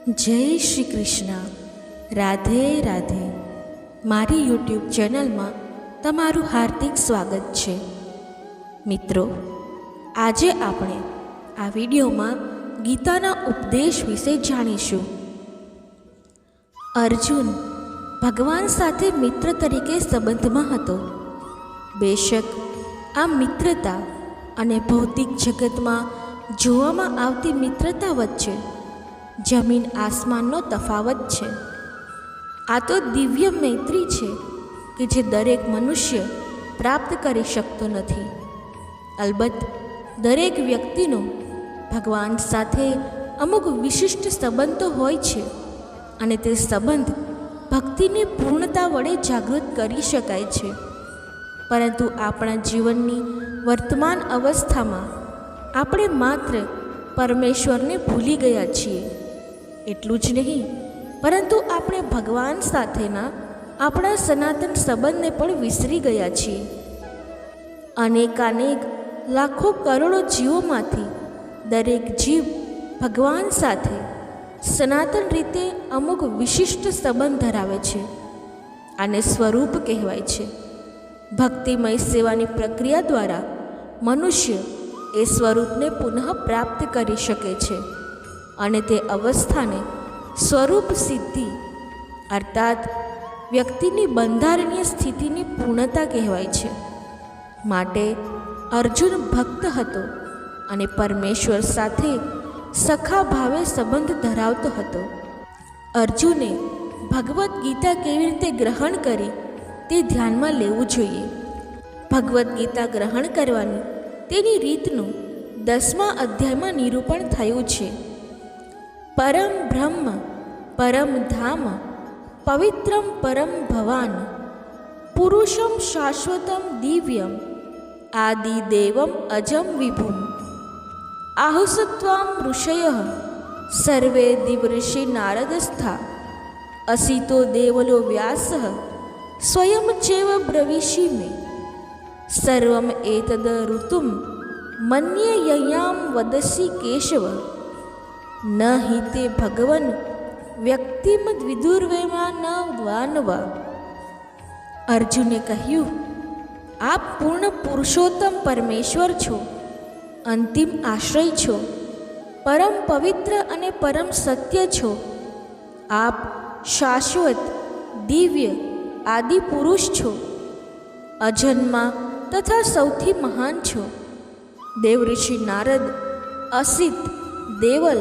જય શ્રી કૃષ્ણ. રાધે રાધે. મારી યુટ્યુબ ચેનલમાં તમારું હાર્દિક સ્વાગત છે. મિત્રો, આજે આપણે આ વિડીયોમાં ગીતાના ઉપદેશ વિશે જાણીશું. અર્જુન ભગવાન સાથે મિત્ર તરીકે સંબંધમાં હતો. બેશક આ મિત્રતા અને ભૌતિક જગતમાં જોવામાં આવતી મિત્રતા વચ્ચે જમીન આસમાનનો તફાવત છે. આ તો દિવ્ય મૈત્રી છે કે જે દરેક મનુષ્ય પ્રાપ્ત કરી શકતો નથી. અલબત્ત દરેક વ્યક્તિનો ભગવાન સાથે અમુક વિશિષ્ટ સંબંધ તો હોય છે અને તે સંબંધ ભક્તિની પૂર્ણતા વડે જાગૃત કરી શકાય છે. પરંતુ આપણા જીવનની વર્તમાન અવસ્થામાં આપણે માત્ર પરમેશ્વરને ભૂલી ગયા છીએ. એટલું જ નહીં, પરંતુ આપણે ભગવાન સાથેના આપણા સનાતન સંબંધને પણ વિસરી ગયા છીએ. અનેકાનેક લાખો કરોડો જીવોમાંથી દરેક જીવ ભગવાન સાથે સનાતન રીતે અમુક વિશિષ્ટ સંબંધ ધરાવે છે. આને સ્વરૂપ કહેવાય છે. ભક્તિમય સેવાની પ્રક્રિયા દ્વારા મનુષ્ય એ સ્વરૂપને પુનઃ પ્રાપ્ત કરી શકે છે અને તે અવસ્થાને સ્વરૂપ સિદ્ધિ અર્થાત વ્યક્તિની બંધારણીય સ્થિતિની પૂર્ણતા કહેવાય છે. માટે અર્જુન ભક્ત હતો અને પરમેશ્વર સાથે સખા ભાવે સંબંધ ધરાવતો હતો. અર્જુને ભગવદ્ ગીતા કેવી રીતે ગ્રહણ કરી તે ધ્યાનમાં લેવું જોઈએ. ભગવદ્ ગીતા ગ્રહણ કરવાની તેની રીતનું 10મા અધ્યાયમાં નિરૂપણ થયું છે. પરમ બ્રહ્મ પરમ ધામ પવિત્રમ પરમ ભવાન પુરુષમ શાશ્વતમ દિવ્યમ આદિદેવમ અજમ વિભુમ આહુસત્વામ ઋષય સર્વે દિવર્ષિ નારદસ્થા અસિતો દેવલો વ્યાસ સ્વયં ચેવ બ્રવીષિ મે સર્વમ એતદ ઋતુમ મન્યે યયામ વદસી કેશવ ન હિ તે ભગવન વ્યક્તિમદ વિદુર્વેમા ન દ્વાનવા. અર્જુને કહ્યું, આપ પૂર્ણ પુરુષોત્તમ પરમેશ્વર છો, અંતિમ આશ્રય છો, પરમ પવિત્ર અને પરમ સત્ય છો. આપ શાશ્વત દિવ્ય આદિ પુરુષ છો, અજન્મા તથા સૌથી મહાન છો. દેવઋષિ નારદ, અસિત, દેવલ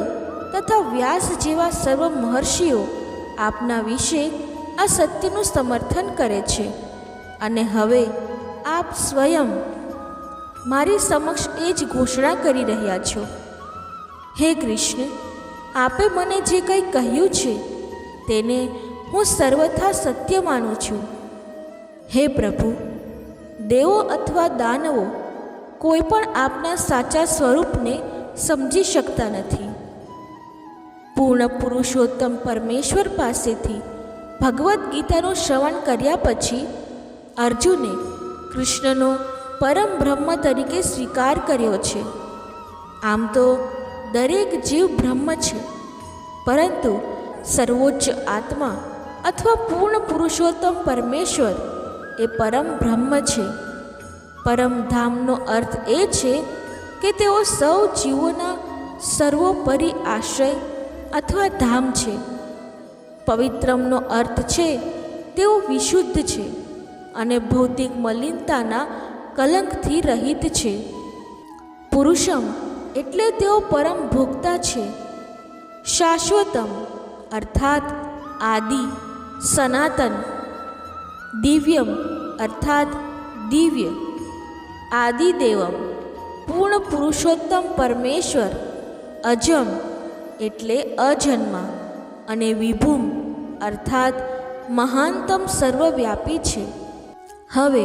તથા વ્યાસ જેવા સર્વ મહર્ષિઓ આપના વિશે આ સત્યનું સમર્થન કરે છે અને હવે આપ સ્વયં મારી સમક્ષ એ જ ઘોષણા કરી રહ્યા છો. હે કૃષ્ણ, આપે મને જે કંઈ કહ્યું છે તેને હું સર્વથા સત્ય માનું છું. હે પ્રભુ, દેવો અથવા દાનવો કોઈ પણ આપના સાચા સ્વરૂપને સમજી શકતા નથી. પૂર્ણ પુરુષોત્તમ પરમેશ્વર પાસેથી ભગવદ્ ગીતાનું શ્રવણ કર્યા પછી અર્જુને કૃષ્ણનો પરમ બ્રહ્મ તરીકે સ્વીકાર કર્યો છે. આમ તો દરેક જીવ બ્રહ્મ છે, પરંતુ સર્વોચ્ચ આત્મા અથવા પૂર્ણ પુરુષોત્તમ પરમેશ્વર એ પરમ બ્રહ્મ છે. પરમધામનો અર્થ એ છે કે તેઓ સૌ જીવોના સર્વોપરી આશ્રય અથવા ધામ છે. પવિત્રમનો અર્થ છે તેઓ વિશુદ્ધ છે અને ભૌતિક મલિનતાના કલંકથી રહિત છે. પુરુષમ એટલે તેઓ પરમ ભોગતા છે. શાશ્વતમ અર્થાત આદિ સનાતન, દિવ્યમ અર્થાત દિવ્ય, આદિદેવમ પૂર્ણ પુરુષોત્તમ પરમેશ્વર, અજમ એટલે અજન્મા અને વિભુમ અર્થાત મહાનતમ સર્વવ્યાપી છે. હવે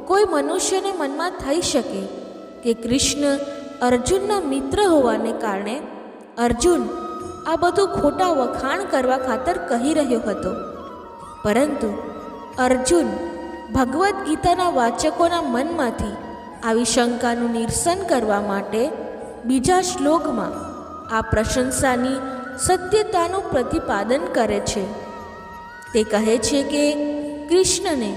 કોઈ મનુષ્યને મનમાં થઈ શકે કે કૃષ્ણ અર્જુનના મિત્ર હોવાને કારણે અર્જુન આ બધું ખોટા વખાણ કરવા ખાતર કહી રહ્યો હતો. પરંતુ અર્જુન ભગવદ્ ગીતાના વાચકોના મનમાંથી આવી શંકાનું નિરસન કરવા માટે બીજા શ્લોકમાં આ પ્રશંસાની સત્યતાનું પ્રતિપાદન કરે છે. તે કહે છે કે કૃષ્ણને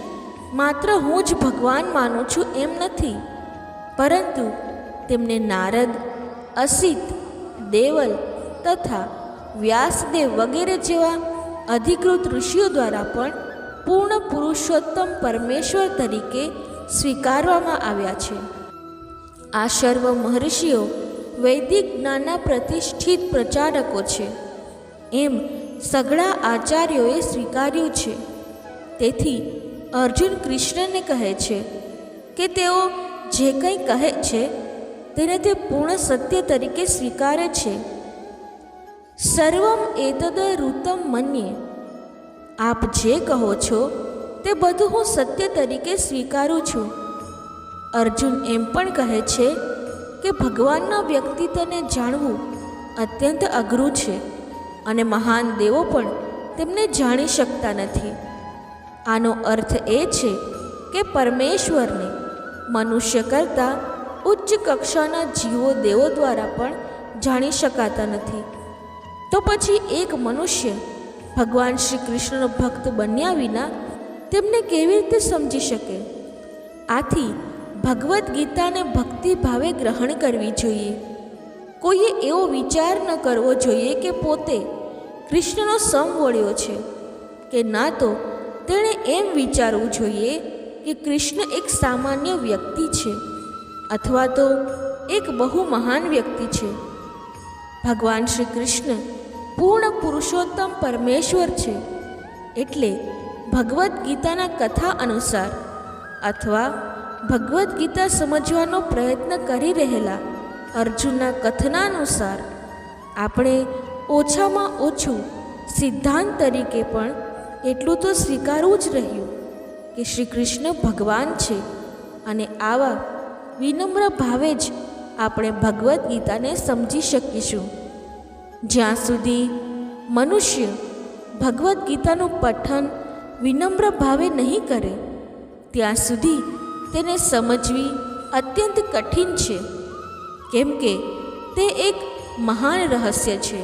માત્ર હું જ ભગવાન માનું છું એમ નથી, પરંતુ તેમને નારદ, અસિત, દેવલ તથા વ્યાસદેવ વગેરે જેવા અધિકૃત ઋષિઓ દ્વારા પણ પૂર્ણ પુરુષોત્તમ પરમેશ્વર તરીકે સ્વીકારવામાં આવ્યા છે. આ સર્વ મહર્ષિઓ વૈદિક જ્ઞાનના પ્રતિષ્ઠિત પ્રચારકો છે એમ સઘળા આચાર્યોએ સ્વીકાર્યું છે. તેથી અર્જુન કૃષ્ણને કહે છે કે તેઓ જે કંઈ કહે છે તેને તે પૂર્ણ સત્ય તરીકે સ્વીકારે છે. સર્વમ એતદ ઋતમ મન્યે, આપ જે કહો છો તે બધું હું સત્ય તરીકે સ્વીકારું છું. અર્જુન એમ પણ કહે છે કે ભગવાનના વ્યક્તિત્વને જાણવું અત્યંત અઘરું છે અને મહાન દેવો પણ તેમને જાણી શકતા નથી. આનો અર્થ એ છે કે પરમેશ્વરને મનુષ્ય કરતાં ઉચ્ચ કક્ષાના જીવો દેવો દ્વારા પણ જાણી શકાતા નથી. તો પછી એક મનુષ્ય ભગવાન શ્રી કૃષ્ણનો ભક્ત બન્યા વિના તેમને કેવી રીતે સમજી શકે? આથી ભગવદ્ ગીતાને ભક્તિ ભાવે ગ્રહણ કરવી જોઈએ. કોઈએ એવો વિચાર ન કરવો જોઈએ કે પોતે કૃષ્ણનો સમ વળ્યો છે, કે ના તો તેણે એમ વિચારવું જોઈએ કે કૃષ્ણ એક સામાન્ય વ્યક્તિ છે અથવા તો એક બહુ મહાન વ્યક્તિ છે. ભગવાન શ્રી કૃષ્ણ પૂર્ણ પુરુષોત્તમ પરમેશ્વર છે. એટલે ભગવદ્ ગીતાના કથા અનુસાર અથવા ભગવદ્ ગીતા સમજવાનો પ્રયત્ન કરી રહેલા અર્જુનના કથનાનુસાર આપણે ઓછામાં ઓછું સિદ્ધાંત તરીકે પણ એટલું તો સ્વીકારવું જ રહ્યું કે શ્રી કૃષ્ણ ભગવાન છે. અને આવા વિનમ્ર ભાવે જ આપણે ભગવદ્ ગીતાને સમજી શકીશું. જ્યાં સુધી મનુષ્ય ભગવદ્ ગીતાનું પઠન વિનમ્ર ભાવે નહીં કરે ત્યાં સુધી તેને સમજવી અત્યંત કઠિન છે, કેમ કે તે એક મહાન રહસ્ય છે.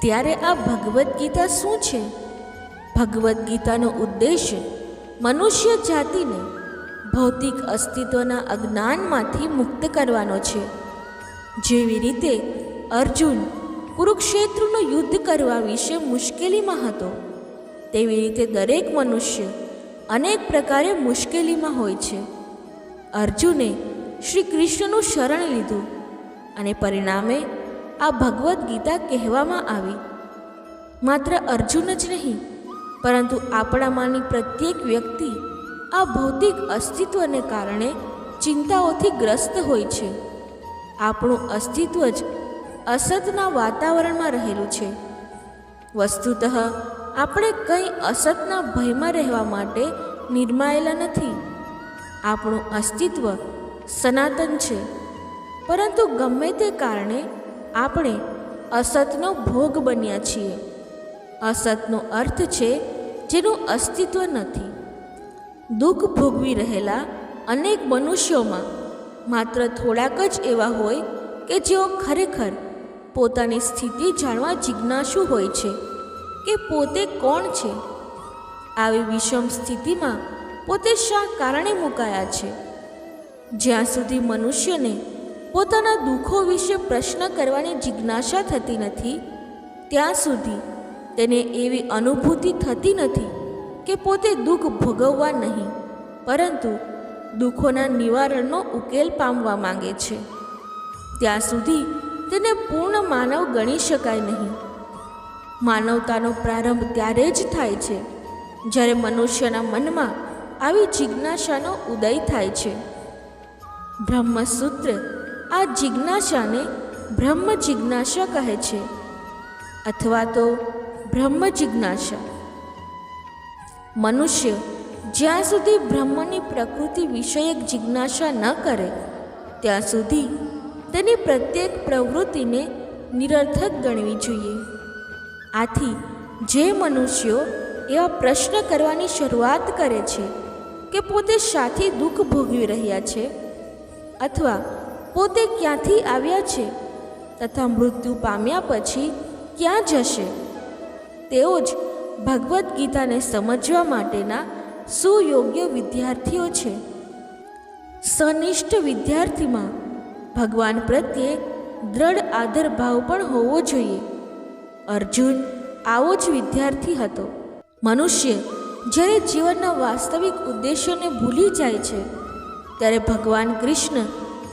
ત્યારે આ ભગવદ્ ગીતા શું છે? ભગવદ્ ગીતાનો ઉદ્દેશ્ય મનુષ્ય જાતિને ભૌતિક અસ્તિત્વના અજ્ઞાનમાંથી મુક્ત કરવાનો છે. જેવી રીતે અર્જુન કુરુક્ષેત્રનું યુદ્ધ કરવા વિશે મુશ્કેલીમાં હતો, તેવી રીતે દરેક મનુષ્ય અનેક પ્રકારે મુશ્કેલીમાં હોય છે. અર્જુને શ્રી કૃષ્ણનું શરણ લીધું અને પરિણામે આ ભગવદ્ ગીતા કહેવામાં આવી. માત્ર અર્જુન જ નહીં, પરંતુ આપણામાંની પ્રત્યેક વ્યક્તિ આ ભૌતિક અસ્તિત્વને કારણે ચિંતાઓથી ગ્રસ્ત હોય છે. આપણું અસ્તિત્વ જ અસતના વાતાવરણમાં રહેલું છે. વસ્તુતઃ આપણે કંઈ અસતના ભયમાં રહેવા માટે નિર્માયેલા નથી. આપણું અસ્તિત્વ સનાતન છે, પરંતુ ગમે તે કારણે આપણે અસતનો ભોગ બન્યા છીએ. અસતનો અર્થ છે જેનું અસ્તિત્વ નથી. દુઃખ ભોગવી રહેલા અનેક મનુષ્યોમાં માત્ર થોડાક જ એવા હોય કે જેઓ ખરેખર પોતાની સ્થિતિ જાણવા જિજ્ઞાસુ હોય છે કે પોતે કોણ છે. આવી વિષમ સ્થિતિમાં પોતે શા કારણે મુકાયા છે? જ્યાં સુધી મનુષ્યને પોતાના દુઃખો વિશે પ્રશ્ન કરવાની જિજ્ઞાસા થતી નથી ત્યાં સુધી તેને એવી અનુભૂતિ થતી નથી કે પોતે દુઃખ ભોગવવા નહીં, પરંતુ દુઃખોના નિવારણનો ઉકેલ પામવા માંગે છે. ત્યાં સુધી તેને પૂર્ણ માનવ ગણી શકાય નહીં. માનવતાનો પ્રારંભ ત્યારે જ થાય છે જ્યારે મનુષ્યના મનમાં આવી જિજ્ઞાસાનો ઉદય થાય છે. બ્રહ્મસૂત્ર આ જિજ્ઞાસાને બ્રહ્મ જિજ્ઞાસા કહે છે, અથવા તો બ્રહ્મ જિજ્ઞાસા. મનુષ્ય જ્યાં સુધી બ્રહ્મની પ્રકૃતિ વિષયક જિજ્ઞાસા ન કરે ત્યાં સુધી તેની પ્રત્યેક પ્રવૃત્તિને નિરર્થક ગણવી જોઈએ. આથી જે મનુષ્યો એવા પ્રશ્ન કરવાની શરૂઆત કરે છે કે પોતે શાથી દુઃખ ભોગવી રહ્યા છે અથવા પોતે ક્યાંથી આવ્યા છે તથા મૃત્યુ પામ્યા પછી ક્યાં જશે? તેઓ જ ભગવદ્ ગીતાને સમજવા માટેના સુયોગ્ય વિદ્યાર્થીઓ છે. સનિષ્ઠ વિદ્યાર્થીમાં ભગવાન પ્રત્યે દ્રઢ આદરભાવ પણ હોવો જોઈએ. અર્જુન આવો જ વિદ્યાર્થી હતો. મનુષ્ય જ્યારે જીવનના વાસ્તવિક ઉદ્દેશ્યને ભૂલી જાય છે, ત્યારે ભગવાન કૃષ્ણ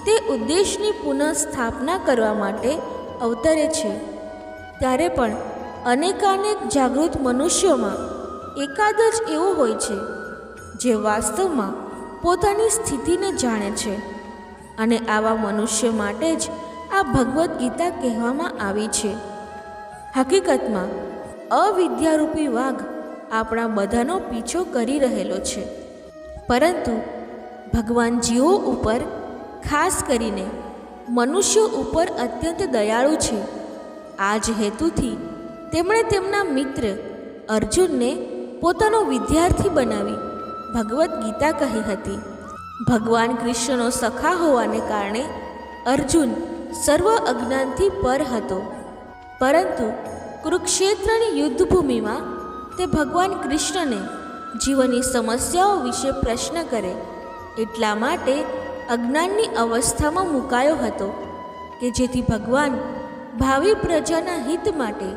તે ઉદ્દેશની પુનઃસ્થાપના કરવા માટે અવતરે છે. ત્યારે પણ અનેકાનેક જાગૃત મનુષ્યોમાં એકાદ જ એવો હોય છે જે વાસ્તવમાં પોતાની સ્થિતિને જાણે છે, અને આવા મનુષ્ય માટે જ આ ભગવદ્ ગીતા કહેવામાં આવી છે. હકીકતમાં અવિદ્યારૂપી વાઘ આપણા બધાનો પીછો કરી રહેલો છે, પરંતુ ભગવાન જીવો ઉપર, ખાસ કરીને મનુષ્યો ઉપર અત્યંત દયાળુ છે. આ જ હેતુથી તેમણે તેમના મિત્ર અર્જુનને પોતાનો વિદ્યાર્થી બનાવી ભગવદ્ ગીતા કહી હતી. ભગવાન કૃષ્ણનો સખા હોવાને કારણે અર્જુન સર્વ અજ્ઞાનથી પર હતો, પરંતુ કુરુક્ષેત્રની યુદ્ધભૂમિમાં તે ભગવાન કૃષ્ણને જીવનની સમસ્યાઓ વિશે પ્રશ્ન કરે એટલા માટે અજ્ઞાનની અવસ્થામાં મુકાયો હતો, કે જેથી ભગવાન ભાવિ પ્રજાના હિત માટે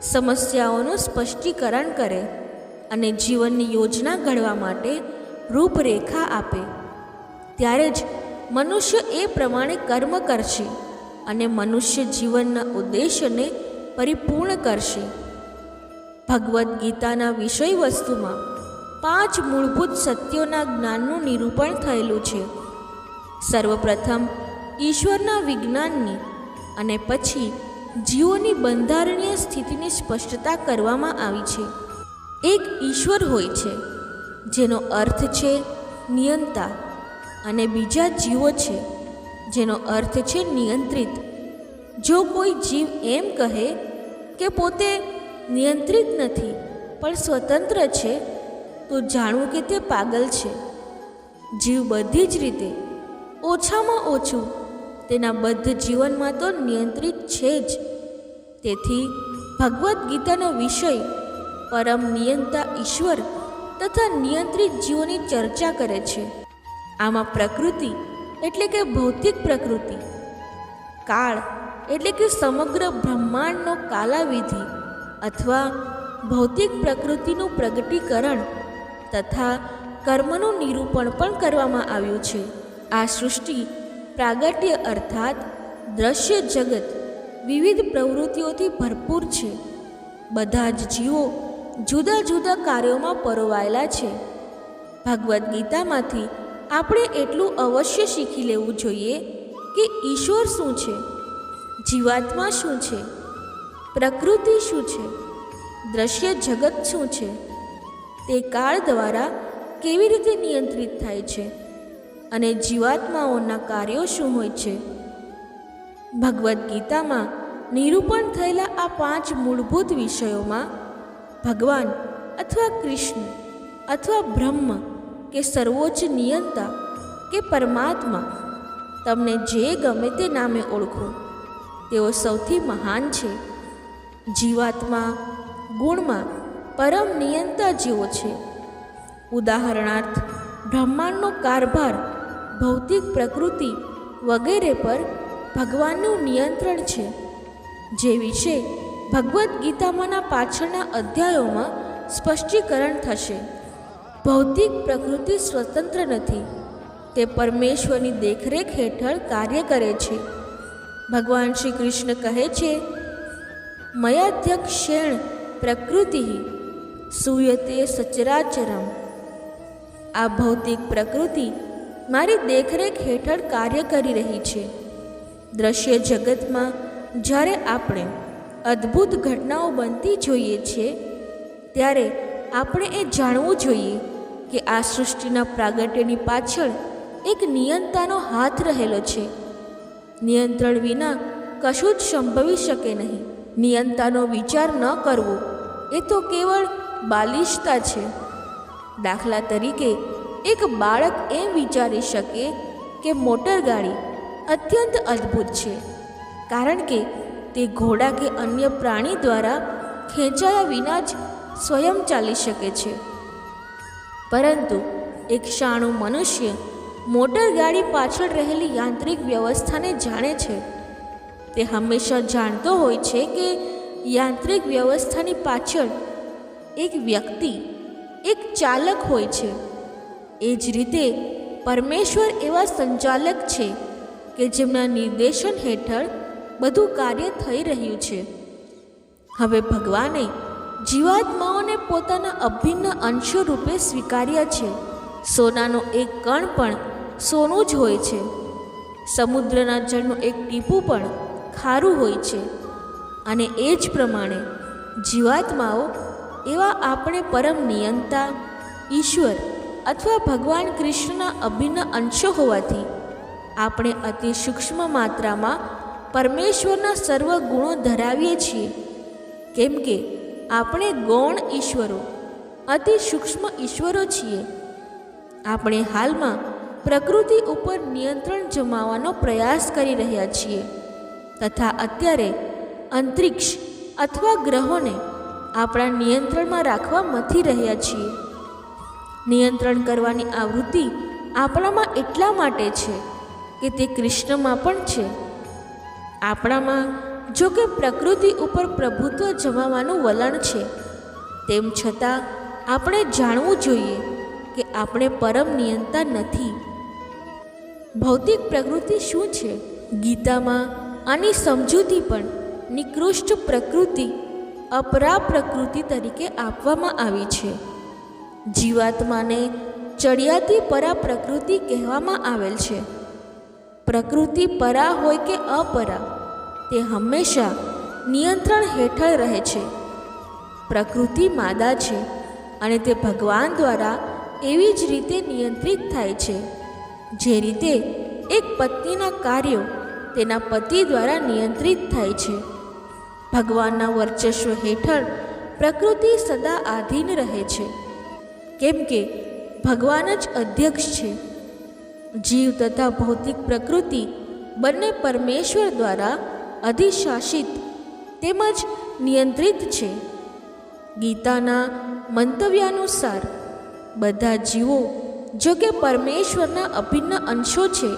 સમસ્યાઓનું સ્પષ્ટીકરણ કરે અને જીવનની યોજના ઘડવા માટે રૂપરેખા આપે. ત્યારે જ મનુષ્ય એ પ્રમાણે કર્મ કરશે અને મનુષ્ય જીવનના ઉદ્દેશ્યને પરિપૂર્ણ કરશે. ભગવદ્ ગીતાના વિષય વસ્તુમાં 5 મૂળભૂત સત્યોના જ્ઞાનનું નિરૂપણ થયેલું છે. સર્વપ્રથમ ઈશ્વરના વિજ્ઞાનની અને પછી જીવોની બંધારણીય સ્થિતિની સ્પષ્ટતા કરવામાં આવી છે. એક ઈશ્વર હોય છે જેનો અર્થ છે નિયંતા, અને બીજા જીવો છે જેનો અર્થ છે નિયંત્રિત. જો કોઈ જીવ એમ કહે કે પોતે નિયંત્રિત નથી પણ સ્વતંત્ર છે, તો જાણવું કે તે પાગલ છે. જીવ બધી જ રીતે ઓછામાં ઓછું તેના બદ્ધ જીવનમાં તો નિયંત્રિત છે જ. તેથી ભગવદ્ ગીતાનો વિષય પરમ નિયંતા ઈશ્વર તથા નિયંત્રિત જીવોની ચર્ચા કરે છે. આમાં પ્રકૃતિ એટલે કે ભૌતિક પ્રકૃતિ, કાળ એટલે કે સમગ્ર બ્રહ્માંડનો કાલાવિધિ અથવા ભૌતિક પ્રકૃતિનું પ્રગટીકરણ તથા કર્મનું નિરૂપણ પણ કરવામાં આવ્યું છે. આ સૃષ્ટિ પ્રાગટ્ય અર્થાત દ્રશ્ય જગત વિવિધ પ્રવૃત્તિઓથી ભરપૂર છે. બધા જ જીવો જુદા જુદા કાર્યોમાં પરોવાયેલા છે. ભગવદ્ ગીતામાંથી આપણે એટલું અવશ્ય શીખી લેવું જોઈએ કે ઈશ્વર શું છે, જીવાત્મા શું છે, પ્રકૃતિ શું છે, દ્રશ્ય જગત શું છે, તે કાળ દ્વારા કેવી રીતે નિયંત્રિત થાય છે, અને જીવાત્માઓના કાર્યો શું હોય છે. ભગવદ્ ગીતામાં નિરૂપણ થયેલા આ 5 મૂળભૂત વિષયોમાં ભગવાન અથવા કૃષ્ણ અથવા બ્રહ્મ કે સર્વોચ્ચ નિયંતા કે પરમાત્મા, તમને જે ગમે તે નામે ઓળખો, તેઓ સૌથી મહાન છે. જીવાત્મા ગુણમાં પરમ નિયંતા જેવો છે. ઉદાહરણાર્થ, બ્રહ્માંડનો કારભાર, ભૌતિક પ્રકૃતિ વગેરે પર ભગવાનનું નિયંત્રણ છે, જે વિશે ભગવદ્ ગીતામાંના પાછળના અધ્યાયોમાં સ્પષ્ટીકરણ થશે. ભૌતિક પ્રકૃતિ સ્વતંત્ર નથી, તે પરમેશ્વરની દેખરેખ હેઠળ કાર્ય કરે છે. ભગવાન શ્રી કૃષ્ણ કહે છે, મયાધ્યક્ષેણ પ્રકૃતિ સૂયતે સચરાચરમ. આ ભૌતિક પ્રકૃતિ મારી દેખરેખ હેઠળ કાર્ય કરી રહી છે. દ્રશ્ય જગતમાં જ્યારે આપણે અદ્ભુત ઘટનાઓ બનતી જોઈએ છીએ, ત્યારે આપણે એ જાણવું જોઈએ કે આ સૃષ્ટિના પ્રાગટ્યની પાછળ એક નિયંતાનો હાથ રહેલો છે. નિયંત્રણ વિના કશું જ સંભવી શકે નહીં. નિયંતાનો વિચાર ન કરવો એ તો કેવળ બાલિશતા છે. દાખલા તરીકે, એક બાળક એમ વિચારી શકે કે મોટરગાડી અત્યંત અદ્ભુત છે, કારણ કે તે ઘોડા કે અન્ય પ્રાણી દ્વારા ખેંચાયા વિના જ સ્વયં ચાલી શકે છે. પરંતુ એક શાણું મનુષ્ય મોટર ગાડી પાછળ રહેલી યાંત્રિક વ્યવસ્થાને જાણે છે. તે હંમેશા જાણતો હોય છે કે યાંત્રિક વ્યવસ્થાની પાછળ એક વ્યક્તિ, એક ચાલક હોય છે. એ જ રીતે પરમેશ્વર એવા સંચાલક છે કે જેમના નિર્દેશન હેઠળ બધું કાર્ય થઈ રહ્યું છે. હવે ભગવાને જીવાત્માઓને પોતાના અભિન્ન અંશો રૂપે સ્વીકાર્યા છે. સોનાનો એક કણ પણ સોનું જ હોય છે. સમુદ્રના જળનું એક ટીપું પણ ખારું હોય છે. અને એ જ પ્રમાણે જીવાત્માઓ એવા આપણે પરમ નિયંતા ઈશ્વર અથવા ભગવાન કૃષ્ણના અભિન્ન અંશો હોવાથી આપણે અતિ સૂક્ષ્મ માત્રામાં પરમેશ્વરના સર્વ ગુણો ધરાવીએ છીએ. કેમ કે આપણે ગૌણ ઈશ્વરો, અતિ સૂક્ષ્મ ઈશ્વરો છીએ. આપણે હાલમાં પ્રકૃતિ ઉપર નિયંત્રણ જમાવવાનો પ્રયાસ કરી રહ્યા છીએ તથા અત્યારે અંતરિક્ષ અથવા ગ્રહોને આપણા નિયંત્રણમાં રાખવા મથી રહ્યા છીએ. નિયંત્રણ કરવાની આ વૃત્તિ આપણામાં એટલા માટે છે કે તે કૃષ્ણમાં પણ છે. આપણામાં જો કે પ્રકૃતિ ઉપર પ્રભુત્વ જમાવવાનું વલણ છે, તેમ છતાં આપણે જાણવું જોઈએ કે આપણે પરમ નિયંતા નથી. ભૌતિક પ્રકૃતિ શું છે? ગીતામાં આની સમજૂતી પણ નિકૃષ્ટ પ્રકૃતિ, અપરા પ્રકૃતિ તરીકે આપવામાં આવી છે. જીવાત્માને ચડિયાતી પરા પ્રકૃતિ કહેવામાં આવેલ છે. પ્રકૃતિ પરા હોય કે અપરા, તે હંમેશા નિયંત્રણ હેઠળ રહે છે. પ્રકૃતિ માદા છે અને તે ભગવાન દ્વારા એવી જ રીતે નિયંત્રિત થાય છે જે રીતે એક પત્નીના કાર્યો તેના પતિ દ્વારા નિયંત્રિત થાય છે. ભગવાનના વર્ચસ્વ હેઠળ પ્રકૃતિ સદા આધીન રહે છે, કેમ કે ભગવાન જ અધ્યક્ષ છે. જીવ તથા ભૌતિક પ્રકૃતિ બંને પરમેશ્વર દ્વારા અધિશાસિત તેમજ નિયંત્રિત છે. ગીતાના મંતવ્યાનુસાર બધા જીવો જો કે પરમેશ્વરના અભિન્ન અંશો છે,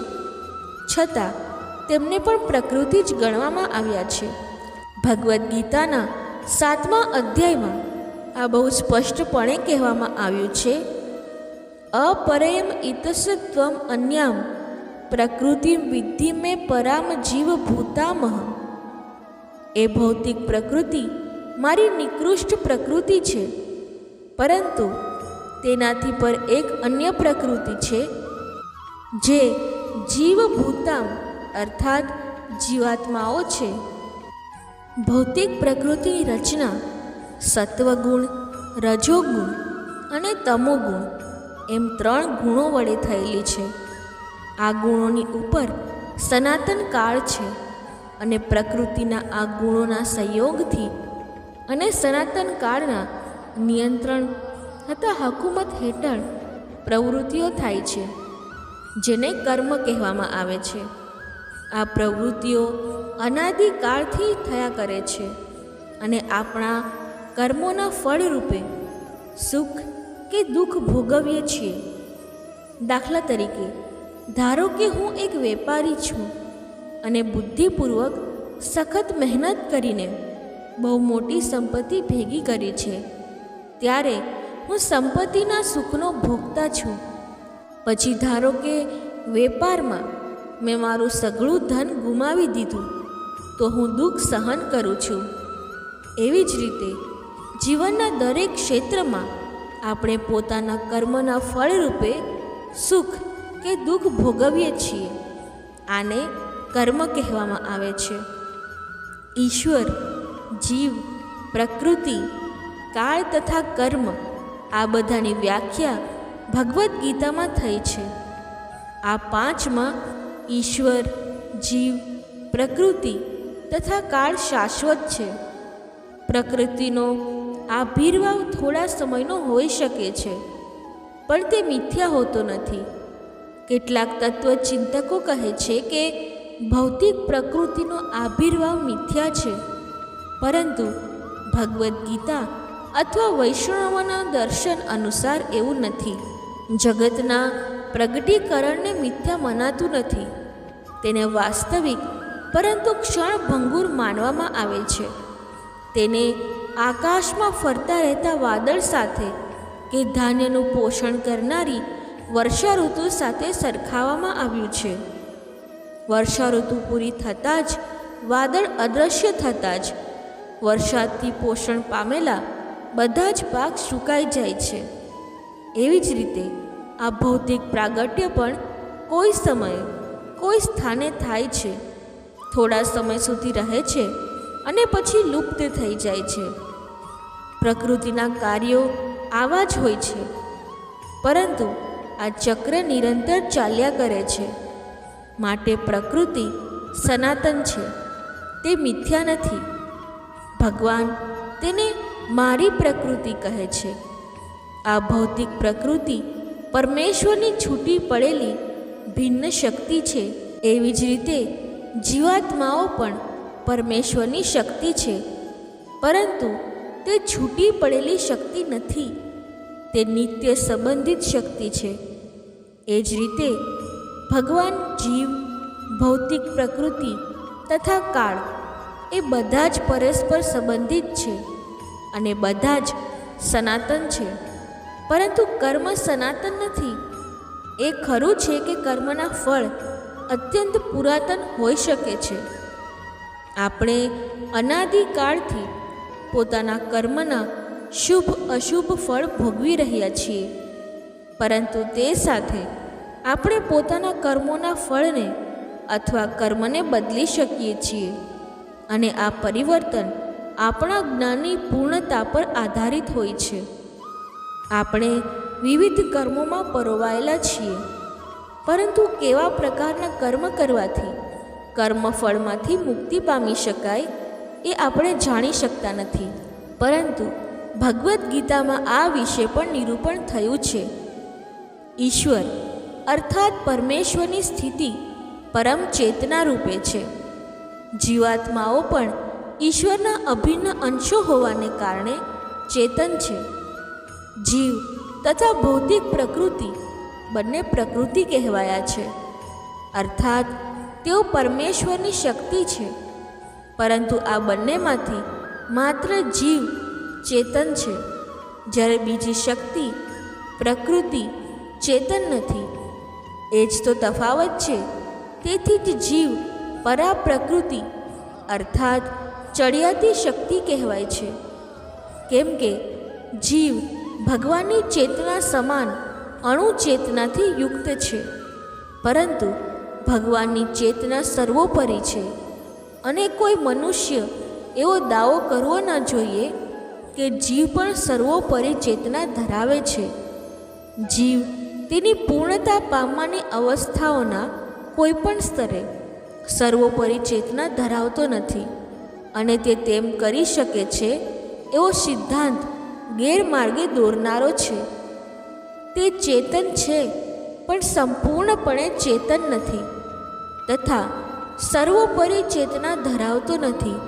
છતાં તેમને પણ પ્રકૃતિ જ ગણવામાં આવ્યા છે. ભગવદ્ ગીતાના 7મા અધ્યાયમાં આ બહુ સ્પષ્ટપણે કહેવામાં આવ્યું છે. અપરયમ ઇતસ ત્વમ અન્યામ પ્રકૃતિ વિદ્ધિ મેં પરામ જીવ ભૂતામહ. એ ભૌતિક પ્રકૃતિ મારી નિકૃષ્ટ પ્રકૃતિ છે, પરંતુ તેનાથી પર એક અન્ય પ્રકૃતિ છે જે જીવભૂતામ અર્થાત જીવાત્માઓ છે. ભૌતિક પ્રકૃતિની રચના સત્વગુણ, રજોગુણ અને તમોગુણ એમ 3 ગુણો વડે થયેલી છે. આ ગુણોની ઉપર સનાતન કાળ છે અને પ્રકૃતિના આ ગુણોના સંયોગથી અને સનાતન કાળના નિયંત્રણ તથા હકુમત હેઠળ પ્રવૃત્તિઓ થાય છે, જેને કર્મ કહેવામાં આવે છે. આ પ્રવૃત્તિઓ અનાદિકાળથી થયા કરે છે અને આપણા કર્મોના ફળ રૂપે સુખ કે દુઃખ ભોગવીએ છીએ. દાખલા તરીકે, ધારો કે હું એક વેપારી છું અને બુદ્ધિપૂર્વક સખત મહેનત કરીને બહુ મોટી સંપત્તિ ભેગી કરી છે. ત્યારે હું સંપત્તિના સુખનો ભોગતા છું. પછી ધારો કે વેપારમાં મેં મારું સઘળું ધન ગુમાવી દીધું, તો હું દુઃખ સહન કરું છું. એવી જ રીતે જીવનના દરેક ક્ષેત્રમાં આપણે પોતાના કર્મના ફળ રૂપે સુખ કે દુઃખ ભોગવીએ છીએ. આને કર્મ કહેવામાં આવે છે. ઈશ્વર, જીવ, પ્રકૃતિ, કાળ તથા કર્મ આ બધાની વ્યાખ્યા ભગવદ્ ગીતામાં થઈ છે. આ 5માં ઈશ્વર, જીવ, પ્રકૃતિ તથા કાળ શાશ્વત છે. પ્રકૃતિનો આવિર્ભાવ થોડા સમયનો હોઈ શકે છે, પણ તે મિથ્યા હોતો નથી. કેટલાક તત્વચિંતકો કહે છે કે ભૌતિક પ્રકૃતિનો આવિર્ભાવ મિથ્યા છે, પરંતુ ભગવદ્ ગીતા અથવા વૈષ્ણવોના દર્શન અનુસાર એવું નથી. જગતના પ્રગટીકરણને મિથ્યા મનાતું નથી. તેને વાસ્તવિક પરંતુ ક્ષણભંગુર માનવામાં આવે છે. તેને આકાશમાં ફરતા રહેતા વાદળ સાથે કે ધાન્યનું પોષણ કરનારી વર્ષા ઋતુ સાથે સરખાવવામાં આવ્યું છે. વર્ષા ઋતુ પૂરી થતાં જ વાદળ અદૃશ્ય થતાં જ વરસાદથી પોષણ પામેલા બધા જ પાક સુકાઈ જાય છે. એવી જ રીતે આ ભૌતિક પ્રાગટ્ય પણ કોઈ સમયે કોઈ સ્થાને થાય છે, થોડા સમય સુધી રહે છે અને પછી લુપ્ત થઈ જાય છે. પ્રકૃતિના કાર્યો આવા જ હોય છે, પરંતુ આ ચક્ર નિરંતર ચાલ્યા કરે છે. માટે પ્રકૃતિ સનાતન છે, તે મિથ્યા નથી. ભગવાન તેને મારી પ્રકૃતિ કહે છે. આ ભૌતિક પ્રકૃતિ પરમેશ્વરની છૂટી પડેલી ભિન્ન શક્તિ છે. એવી જ રીતે જીવાત્માઓ પણ પરમેશ્વરની શક્તિ છે, પરંતુ તે છૂટી પડેલી શક્તિ નથી. તે નિત્ય સંબંધિત શક્તિ છે. એ જ રીતે ભગવાન, જીવ, ભૌતિક પ્રકૃતિ તથા કાળ એ બધા જ પરસ્પર સંબંધિત છે અને બધા જ સનાતન છે. પરંતુ કર્મ સનાતન નથી. એ ખરું છે કે કર્મના ફળ અત્યંત પુરાતન હોઈ શકે છે. આપણે અનાદિકાળથી પોતાના કર્મના શુભ અશુભ ફળ ભોગવી રહ્યા છીએ, પરંતુ તે સાથે આપણે પોતાના કર્મોના ફળને અથવા કર્મને બદલી શકીએ છીએ, અને આ પરિવર્તન આપણા જ્ઞાનની પૂર્ણતા પર આધારિત હોય છે. આપણે વિવિધ કર્મોમાં પરોવાયેલા છીએ, પરંતુ કેવા પ્રકારના કર્મ કરવાથી કર્મફળમાંથી મુક્તિ પામી શકાય એ આપણે જાણી શકતા નથી. પરંતુ ભગવદ્ ગીતામાં આ વિશે પણ નિરૂપણ થયું છે. ઈશ્વર અર્થાત પરમેશ્વરની સ્થિતિ પરમ ચેતના રૂપે છે. જીવાત્માઓ પણ ઈશ્વરના અભિન્ન અંશો હોવાને કારણે ચેતન છે. જીવ તથા ભૌતિક પ્રકૃતિ બંને પ્રકૃતિ કહેવાયા છે, અર્થાત તેઓ પરમેશ્વરની શક્તિ છે. પરંતુ આ બંનેમાંથી માત્ર જીવ ચેતન છે, જ્યારે બીજી શક્તિ પ્રકૃતિ ચેતન નથી. એ જ તો તફાવત છે. તેથી જ જીવ પરા પ્રકૃતિ અર્થાત ચડિયાતી શક્તિ કહેવાય છે, કેમ કે જીવ ભગવાનની ચેતના સમાન અણુ ચેતનાથી યુક્ત છે. પરંતુ ભગવાનની ચેતના સર્વોપરી છે, અને કોઈ મનુષ્ય એવો દાવો કરવો ન જોઈએ કે જીવ પણ સર્વોપરી ચેતના ધરાવે છે. જીવ તેની પૂર્ણતા પામવાની અવસ્થાઓના કોઈ પણ સ્તરે સર્વોપરી ચેતના ધરાવતો નથી, અને તે તેમ કરી શકે છે એવો સિદ્ધાંત ગેરમાર્ગે દોરનારો છે. તે ચેતન છે, પણ સંપૂર્ણપણે ચેતન નથી તથા સર્વોપરી ચેતના ધરાવતો નથી.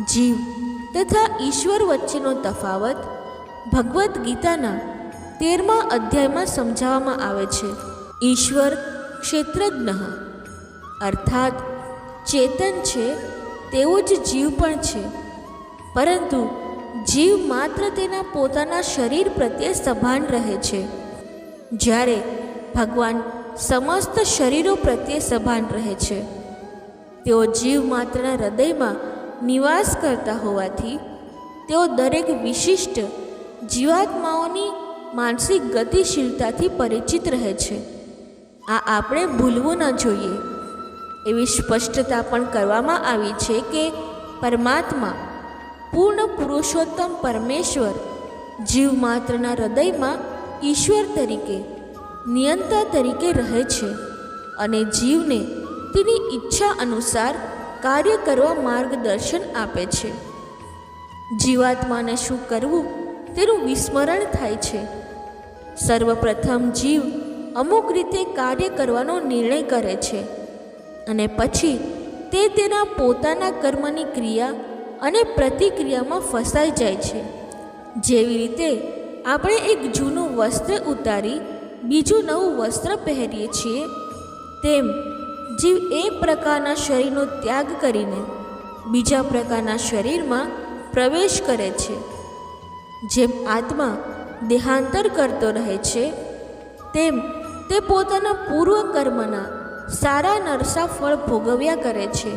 જીવ તથા ઈશ્વર વચ્ચેનો તફાવત ભગવદ્ ગીતાના 13મા અધ્યાયમાં સમજાવવામાં આવે છે. ઈશ્વર ક્ષેત્રજ્ઞ અર્થાત ચેતન છે, તેવો જ જીવ પણ છે. પરંતુ જીવ માત્ર તેના પોતાના શરીર પ્રત્યે સભાન રહે છે, જ્યારે ભગવાન સમસ્ત શરીરો પ્રત્યે સભાન રહે છે. તેઓ જીવ માત્રના હૃદયમાં નિવાસ કરતા હોવાથી તેઓ દરેક વિશિષ્ટ જીવાત્માઓની માનસિક ગતિશીલતાથી પરિચિત રહે છે. આ આપણે ભૂલવું ન જોઈએ. એવી સ્પષ્ટતા પણ કરવામાં આવી છે કે પરમાત્મા પૂર્ણ પુરુષોત્તમ પરમેશ્વર જીવ માત્રના હૃદયમાં ઈશ્વર તરીકે નિયંતા તરીકે રહે છે, અને જીવને તેની ઈચ્છા અનુસાર કાર્ય કરવા માર્ગદર્શન આપે છે. જીવાત્માને શું કરવું તેનું વિસ્મરણ થાય છે. સર્વપ્રથમ જીવ અમુક રીતે કાર્ય કરવાનો નિર્ણય કરે છે, અને પછી તે તેના પોતાના કર્મની ક્રિયા અને પ્રતિક્રિયામાં ફસાઈ જાય છે. જેવી રીતે આપણે એક જૂનું વસ્ત્ર ઉતારી બીજું નવું વસ્ત્ર પહેરીએ છીએ, તેમ જીવ એક પ્રકારના શરીરનો ત્યાગ કરીને બીજા પ્રકારના શરીરમાં પ્રવેશ કરે છે. જેમ આત્મા દેહાંતર કરતો રહે છે, તેમ તે પોતાના પૂર્વ કર્મના સારા નરસા ફળ ભોગવ્યા કરે છે.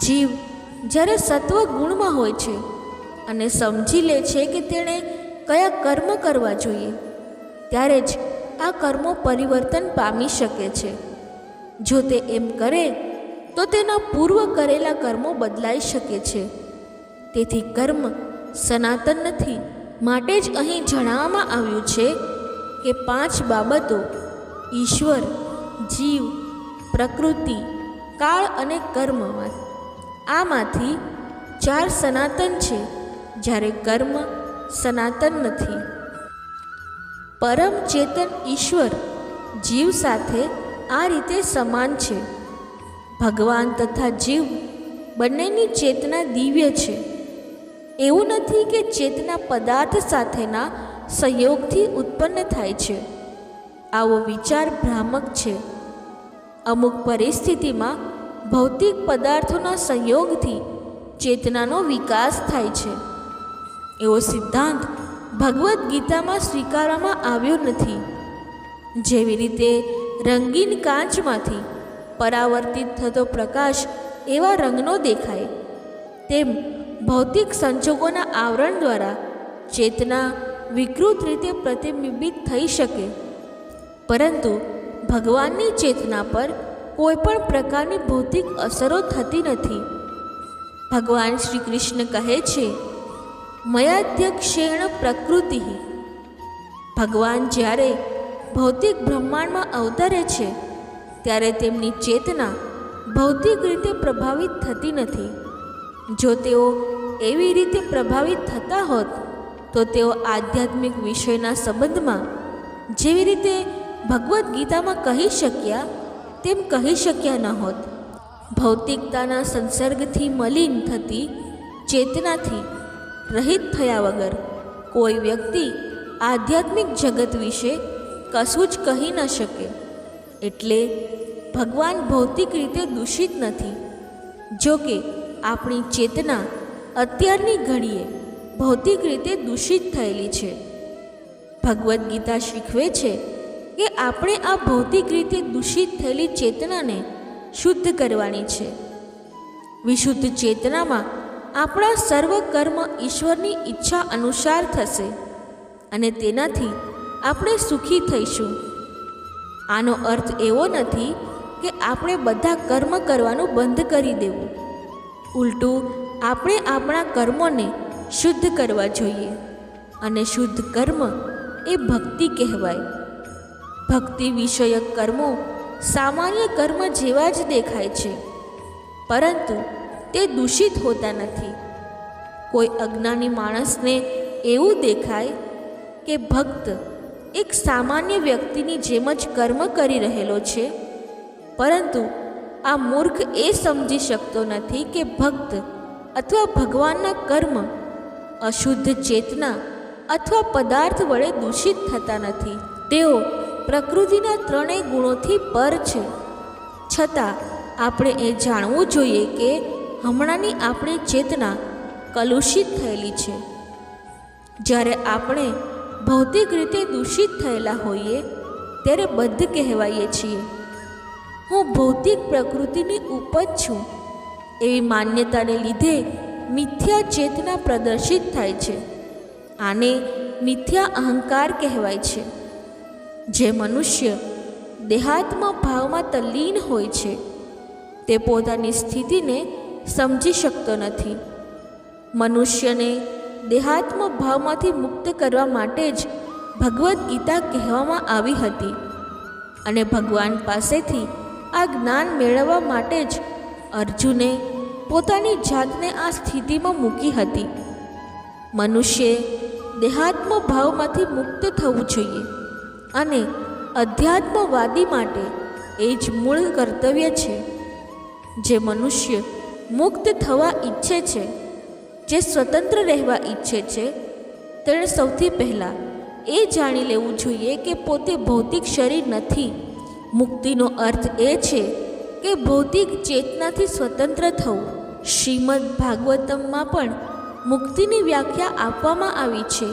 જીવ જ્યારે સત્વ ગુણમાં હોય છે અને સમજી લે છે કે તેણે કયા કર્મ કરવા જોઈએ, ત્યારે જ આ કર્મો પરિવર્તન પામી શકે છે. જો તે એમ કરે તો તેના પૂર્વ કરેલા કર્મો બદલાઈ શકે છે. તેથી કર્મ સનાતન નથી. માટે જ અહીં જણાવવામાં આવ્યું છે કે 5 બાબતો ઈશ્વર, જીવ, પ્રકૃતિ, કાળ અને કર્મ, આમાંથી 4 સનાતન છે, જ્યારે કર્મ સનાતન નથી. પરમ ચેતન ઈશ્વર જીવ સાથે આ રીતે સમાન છે. ભગવાન તથા જીવ બંનેની ચેતના દિવ્ય છે. એવું નથી કે ચેતના પદાર્થ સાથેના સંયોગથી ઉત્પન્ન થાય છે. આવો વિચાર ભ્રામક છે. અમુક પરિસ્થિતિમાં ભૌતિક પદાર્થોના સંયોગથી ચેતનાનો વિકાસ થાય છે. એવો સિદ્ધાંત ભગવદ્ ગીતામાં સ્વીકારવામાં આવ્યો નથી. જેવી રીતે રંગીન કાચમાંથી પરાવર્તિત થતો પ્રકાશ એવા રંગનો દેખાય, તેમ ભૌતિક સંજોગોના આવરણ દ્વારા ચેતના વિકૃત રીતે પ્રતિબિંબિત થઈ શકે, પરંતુ ભગવાનની ચેતના પર કોઈ પણ પ્રકારની ભૌતિક અસરો થતી નથી. ભગવાન શ્રી કૃષ્ણ કહે છે, મયાધ્યક્ષેણ પ્રકૃતિ. ભગવાન જ્યારે ભૌતિક બ્રહ્માંડમાં અવતરે છે, ત્યારે તેમની ચેતના ભૌતિક રીતે પ્રભાવિત થતી નથી. જો તેઓ એવી રીતે પ્રભાવિત થતા હોત તો તેઓ આધ્યાત્મિક વિષયના સંબંધમાં જેવી રીતે ભગવદ્ ગીતામાં કહી શક્યા તેમ કહી શક્યા ન હોત. ભૌતિકતાના સંસર્ગથી મલિન થતી ચેતનાથી રહિત થયા વગર કોઈ વ્યક્તિ આધ્યાત્મિક જગત વિશે કશું જ કહી ન શકે. એટલે ભગવાન ભૌતિક રીતે દૂષિત નથી. જો કે આપણી ચેતના અત્યારની ઘડીએ ભૌતિક રીતે દૂષિત થયેલી છે. ભગવદ્ ગીતા શીખવે છે કે આપણે આ ભૌતિક રીતે દૂષિત થયેલી ચેતનાને શુદ્ધ કરવાની છે. વિશુદ્ધ ચેતનામાં આપણા સર્વ કર્મ ઈશ્વરની ઈચ્છા અનુસાર થશે અને તેનાથી આપણે સુખી થઈશું. આનો અર્થ એવો નથી કે આપણે બધા કર્મ કરવાનું બંધ કરી દેવું. ઉલટું આપણે આપણા કર્મોને શુદ્ધ કરવા જોઈએ, અને શુદ્ધ કર્મ એ ભક્તિ કહેવાય. ભક્તિ વિષયક કર્મો સામાન્ય કર્મ જેવા જ દેખાય છે, પરંતુ તે દૂષિત હોતા નથી. કોઈ અજ્ઞાની માણસને એવું દેખાય કે ભક્ત એક સામાન્ય વ્યક્તિની જેમ જ કર્મ કરી રહેલો છે, પરંતુ આ મૂર્ખ એ સમજી શકતો નથી કે ભક્ત અથવા ભગવાનના કર્મ અશુદ્ધ ચેતના અથવા પદાર્થ વડે દૂષિત થતા નથી. તેઓ પ્રકૃતિના 3 ગુણોથી પર છે. છતાં આપણે એ જાણવું જોઈએ કે હમણાંની આપણી ચેતના કલુષિત થયેલી છે. જ્યારે આપણે ભૌતિક રીતે દૂષિત થયેલા હોઈએ ત્યારે બદ્ધ કહેવાઈએ છીએ. હું ભૌતિક પ્રકૃતિની ઉપજ છું એવી માન્યતાને લીધે મિથ્યા ચેતના પ્રદર્શિત થાય છે. આને મિથ્યા અહંકાર કહેવાય છે. જે મનુષ્ય દેહાત્મ ભાવમાં તલ્લીન હોય છે તે પોતાની સ્થિતિને સમજી શકતો નથી. મનુષ્યને દેહાત્મ ભાવમાંથી મુક્ત કરવા માટે જ ભગવદ્ ગીતા કહેવામાં આવી હતી, અને ભગવાન પાસેથી આ જ્ઞાન મેળવવા માટે જ અર્જુને પોતાની જાતને આ સ્થિતિમાં મૂકી હતી. મનુષ્યે દેહાત્મ ભાવમાંથી મુક્ત થવું જોઈએ, અને અધ્યાત્મવાદી માટે એ જ મૂળ કર્તવ્ય છે. જે મનુષ્ય મુક્ત થવા ઈચ્છે છે, જે સ્વતંત્ર રહેવા ઈચ્છે છે, તેણે સૌથી પહેલાં એ જાણી લેવું જોઈએ કે પોતે ભૌતિક શરીર નથી. મુક્તિનો અર્થ એ છે કે ભૌતિક ચેતનાથી સ્વતંત્ર થવું. શ્રીમદ ભાગવતમમાં પણ મુક્તિની વ્યાખ્યા આપવામાં આવી છે.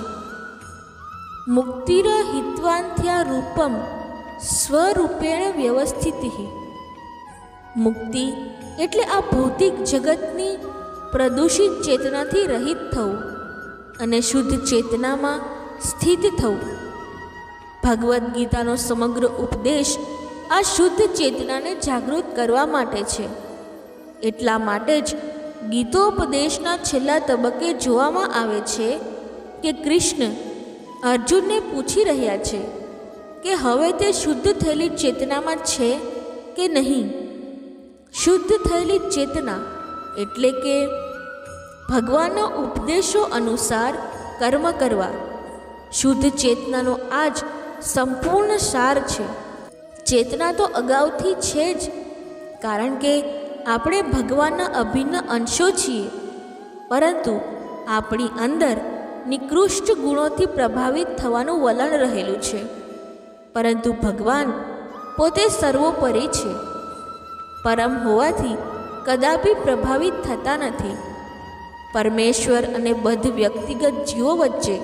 મુક્તિર હિત્વાન્ત્યા રૂપમ સ્વરૂપેણ વ્યવસ્થિતિ. મુક્તિ એટલે આ ભૌતિક જગતની પ્રદૂષિત ચેતનાથી રહિત થવું અને શુદ્ધ ચેતનામાં સ્થિત થવું. ભગવદ્ ગીતાનો સમગ્ર ઉપદેશ આ શુદ્ધ ચેતનાને જાગૃત કરવા માટે છે. એટલા માટે જ ગીતોપદેશના છેલ્લા તબક્કે જોવામાં આવે છે કે કૃષ્ણ અર્જુનને પૂછી રહ્યા છે કે હવે તે શુદ્ધ થયેલી ચેતનામાં છે કે નહીં. શુદ્ધ થયેલી ચેતના એટલે કે ભગવાનના ઉપદેશો અનુસાર કર્મ કરવા. શુદ્ધ ચેતનાનો આ જ સંપૂર્ણ સાર છે. ચેતના તો અગાઉથી છે જ, કારણ કે આપણે ભગવાનના અભિન્ન અંશો છીએ, પરંતુ આપણી અંદર નિકૃષ્ટ ગુણોથી પ્રભાવિત થવાનું વલણ રહેલું છે. પરંતુ ભગવાન પોતે સર્વોપરી છે, પરમ હોવાથી કદાપી પ્રભાવિત થતા નથી. પરમેશ્વર અને બધ વ્યક્તિગત જીવો વચ્ચે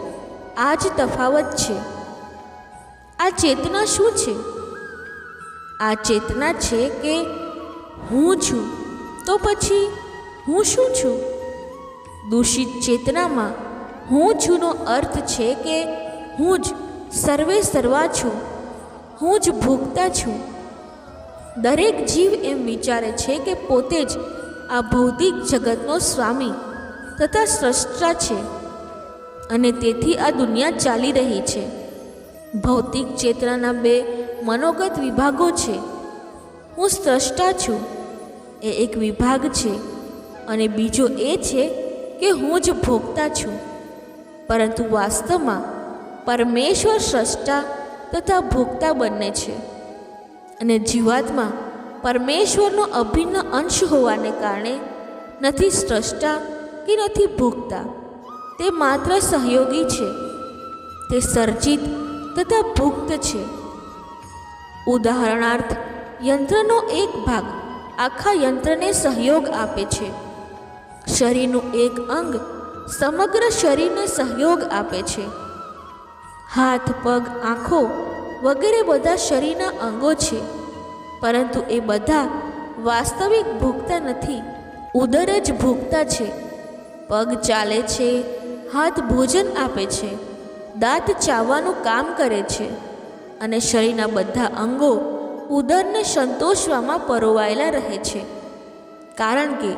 આ જ તફાવત છે. આ ચેતના શું છે? આ ચેતના છે કે હું છું, તો પછી હું શું છું? દૂષિત ચેતનામાં હું છુંનો અર્થ છે કે હું જ સર્વે સર્વા છું, હું જ ભોગતા છું. દરેક જીવ એમ વિચારે છે કે પોતે જ આ ભૌતિક જગતનો સ્વામી તથા સ્રષ્ટા છે અને તેથી આ દુનિયા ચાલી રહી છે. ભૌતિક ચેતનાના બે મનોગત વિભાગો છે. હું સ્રષ્ટા છું એ એક વિભાગ છે અને બીજો એ છે કે હું જ ભોગતા છું. પરંતુ વાસ્તવમાં પરમેશ્વર સ્રષ્ટા તથા ભોગતા બંને છે અને જીવાત્મા પરમેશ્વરનો અભિન્ન અંશ હોવાને કારણે નથી સ્રષ્ટા કે નથી ભોગતા. તે માત્ર સહયોગી છે. તે સર્જિત તથા ભુક્ત છે. ઉદાહરણાર્થ, યંત્રનો એક ભાગ આખા યંત્રને સહયોગ આપે છે. શરીરનું એક અંગ સમગ્ર શરીરને સહયોગ આપે છે. હાથ, પગ, આંખો વગેરે બધા શરીરના અંગો છે, પરંતુ એ બધા વાસ્તવિક ભોગતા નથી. ઉદર જ ભોગતા છે. પગ ચાલે છે, હાથ ભોજન આપે છે, દાંત ચાવવાનું કામ કરે છે અને શરીરના બધા અંગો ઉદરને સંતોષવામાં પરોવાયેલા રહે છે, કારણ કે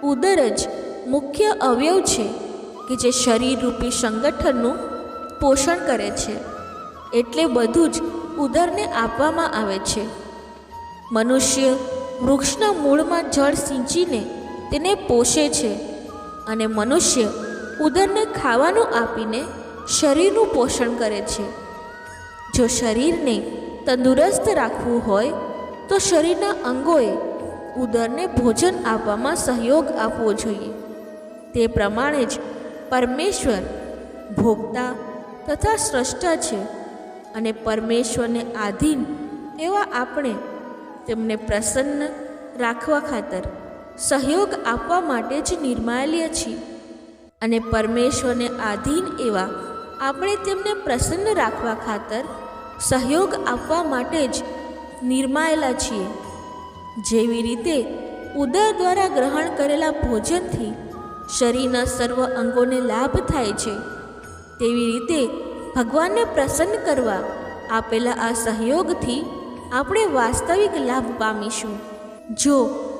ઉદર જ મુખ્ય અવયવ છે કે જે શરીરરૂપી સંગઠનનું પોષણ કરે છે. એટલે બધું જ ઉદરને આપવામાં આવે છે. મનુષ્ય વૃક્ષના મૂળમાં જળ સિંચીને તેને પોષે છે અને મનુષ્ય ઉદરને ખાવાનું આપીને શરીરનું પોષણ કરે છે. જો શરીરને તંદુરસ્ત રાખવું હોય તો શરીરના અંગોએ ઉદરને ભોજન આપવામાં સહયોગ આપવો જોઈએ. તે પ્રમાણે જ પરમેશ્વર ભોગતા તથા સ્રષ્ટા છે અને પરમેશ્વરને આધીન એવા આપણે તેમને પ્રસન્ન રાખવા ખાતર સહયોગ આપવા માટે જ નિર્માયેલા છીએ. અને પરમેશ્વરને આધીન એવા આપણે તેમને પ્રસન્ન રાખવા ખાતર સહયોગ આપવા માટે જ નિર્માયેલા છીએ. જેવી રીતે ઉદર દ્વારા ગ્રહણ કરેલા ભોજનથી શરીરના સર્વ અંગોને લાભ થાય છે, તેવી રીતે ભગવાનને પ્રસન્ન કરવા આપેલા આ સહયોગથી આપણે વાસ્તવિક લાભ પામીશું. જો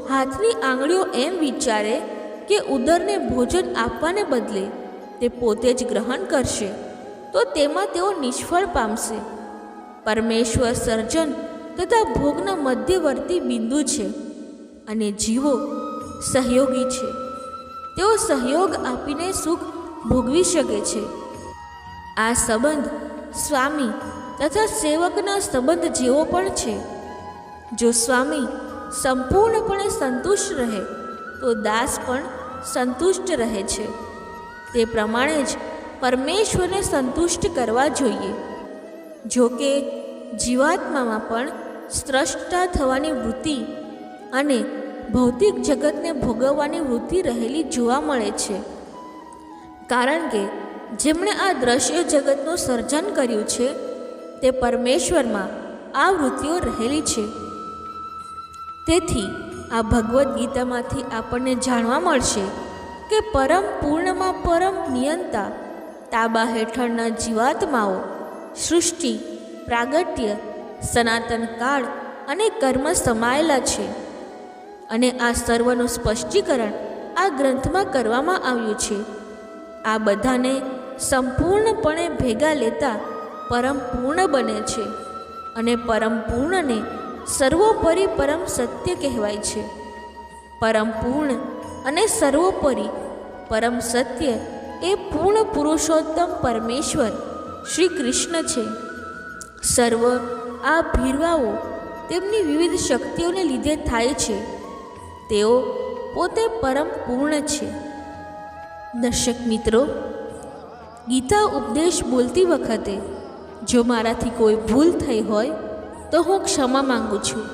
હાથની આંગળીઓ એમ વિચારે કે ઉદરને ભોજન આપવાને બદલે તે પોતે જ ગ્રહણ કરશે, તો તેમાં તેઓ નિષ્ફળ પામશે. પરમેશ્વર સર્જન તથા ભોગના મધ્યવર્તી બિંદુ છે અને જીવો સહયોગી છે. તેઓ સહયોગ આપીને સુખ ભોગવી શકે છે. આ સંબંધ સ્વામી તથા સેવકના સંબંધ જેવો પણ છે. જો સ્વામી સંપૂર્ણપણે સંતુષ્ટ રહે તો દાસ પણ સંતુષ્ટ રહે છે. તે પ્રમાણે જ પરમેશ્વરને સંતુષ્ટ કરવા જોઈએ. જો કે જીવાત્મામાં પણ સ્રષ્ટા થવાની વૃત્તિ અને ભૌતિક જગતને ભોગવવાની વૃત્તિ રહેલી જોવા મળે છે, કારણ કે જેમણે આ દ્રશ્ય જગતનું સર્જન કર્યું છે તે પરમેશ્વરમાં આ વૃત્તિઓ રહેલી છે. તેથી આ ભગવદ્ ગીતામાંથી આપણને જાણવા મળશે કે પરમ પૂર્ણમાં પરમ નિયંતા તાબા હેઠળના જીવાત્માઓ સૃષ્ટિ, પ્રાગટ્ય, સનાતન કાળ અને કર્મ સમાયેલા છે. અને આ સર્વનું સ્પષ્ટીકરણ આ ગ્રંથમાં કરવામાં આવ્યું છે. આ બધાને સંપૂર્ણપણે ભેગા લેતા પરમ પૂર્ણ બને છે અને પરમ પૂર્ણને સર્વોપરી પરમ સત્ય કહેવાય છે. પરમ પૂર્ણ અને સર્વોપરી પરમ સત્ય એ પૂર્ણ પુરુષોત્તમ પરમેશ્વર શ્રી કૃષ્ણ છે. સર્વ આ ભીરવાઓ તેમની વિવિધ શક્તિઓને લીધે થાય છે. તેઓ પોતે પરમ પૂર્ણ છે. દર્શક મિત્રો, ગીતા ઉપદેશ બોલતી વખતે જો મારાથી કોઈ ભૂલ થઈ હોય તો હું ક્ષમા માંગુ છું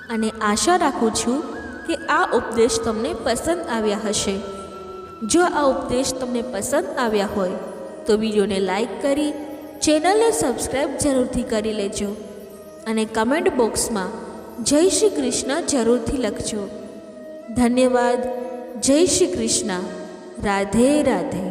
અને આશા રાખું છું કે આ ઉપદેશ તમને પસંદ આવ્યા હશે. જો આ ઉપદેશ તમને પસંદ આવ્યા હોય તો વિડીયોને લાઈક કરી ચેનલને સબસ્ક્રાઈબ જરૂરથી કરી લેજો અને કમેન્ટ બોક્સમાં જય શ્રી કૃષ્ણ જરૂરથી લખજો. ધન્યવાદ. જય શ્રી કૃષ્ણ. રાધે રાધે.